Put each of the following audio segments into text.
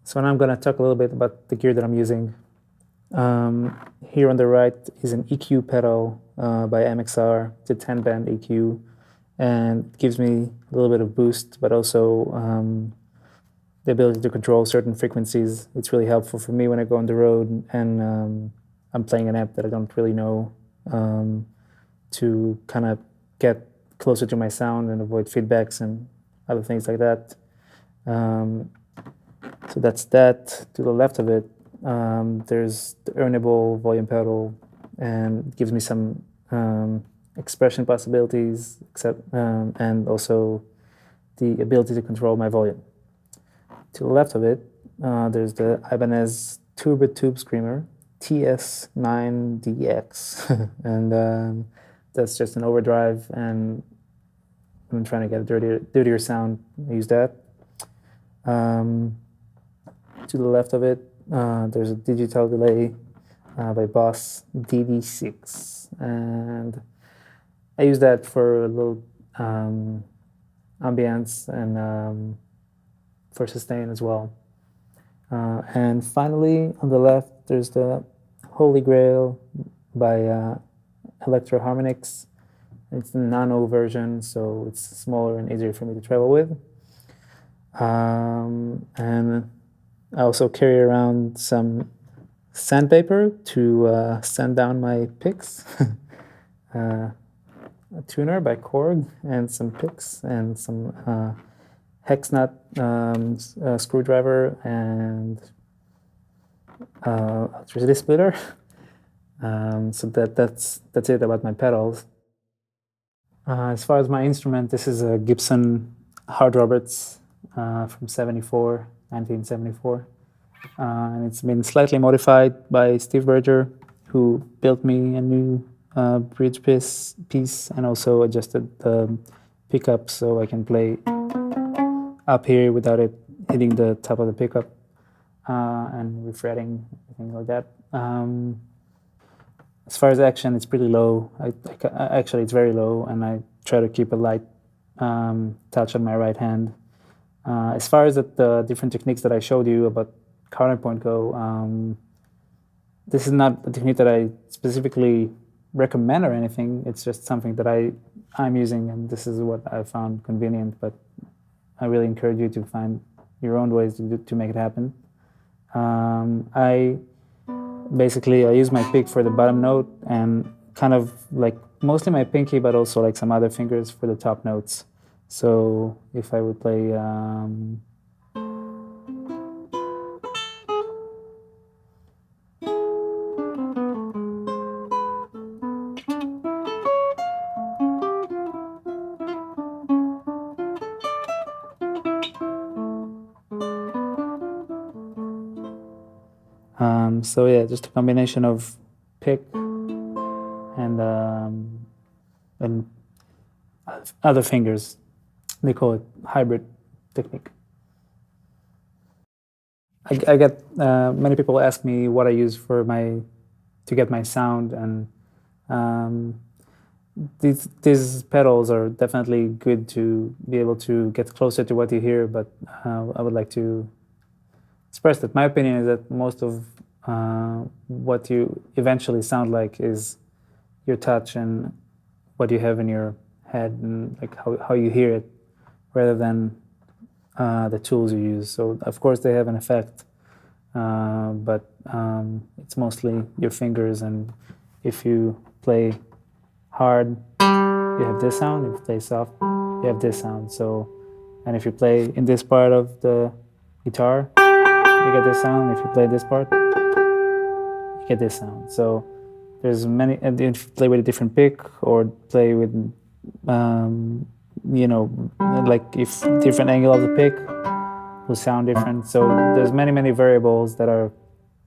So now I'm going to talk a little bit about the gear that I'm using. Here on the right is an EQ pedal by MXR. It's a 10-band EQ, and it gives me a little bit of boost, but also the ability to control certain frequencies. It's really helpful for me when I go on the road and I'm playing an amp that I don't really know, to kind of get closer to my sound and avoid feedbacks and other things like that. So that's that. To the left of it, there's the earnable volume pedal, and it gives me some expression possibilities, and also the ability to control my volume. To the left of it, there's the Ibanez Turbo Tube Screamer TS9DX, and that's just an overdrive, and I'm trying to get a dirtier sound. I use that. To the left of it, there's a digital delay by Boss DD6, and I use that for a little ambience and for sustain as well. And finally, on the left, there's the Holy Grail by Electro Harmonix. It's the nano version, so it's smaller and easier for me to travel with. And I also carry around some sandpaper to sand down my picks. A tuner by Korg, and some picks, and some hex nut screwdriver, and electricity splitter. So that's it about my pedals. As far as my instrument, this is a Gibson Hard Roberts from 1974. And it's been slightly modified by Steve Berger, who built me a new bridge piece and also adjusted the pickup so I can play up here without it hitting the top of the pickup and refretting, anything like that. As far as action, it's pretty low. Actually, it's very low, and I try to keep a light touch on my right hand. As far as the different techniques that I showed you about counterpoint go, this is not a technique that I specifically recommend or anything. It's just something that I'm using, and this is what I found convenient. But I really encourage you to find your own ways to make it happen. I use my pick for the bottom note, and kind of like mostly my pinky, but also like some other fingers for the top notes. So if I would play so yeah, just a combination of pick and other fingers. They call it hybrid technique. I get many people ask me what I use to get my sound, and these pedals are definitely good to be able to get closer to what you hear. But I would like to express that my opinion is that most of what you eventually sound like is your touch and what you have in your head, and like how you hear it, rather than the tools you use. So of course they have an effect, but it's mostly your fingers. And if you play hard, you have this sound. If you play soft, you have this sound. So, and if you play in this part of the guitar, you get this sound. If you play this part, you get this sound. So there's many, and if you play with a different pick or play with, like if different angle of the pick will sound different. So there's many variables that are,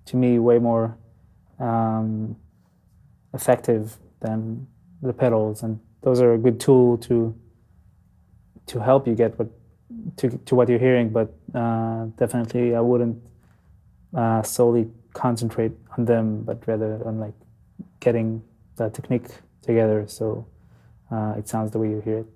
to me, way more effective than the pedals, and those are a good tool to help you get to what you're hearing. But definitely, I wouldn't solely concentrate on them, but rather on like getting the technique together so it sounds the way you hear it.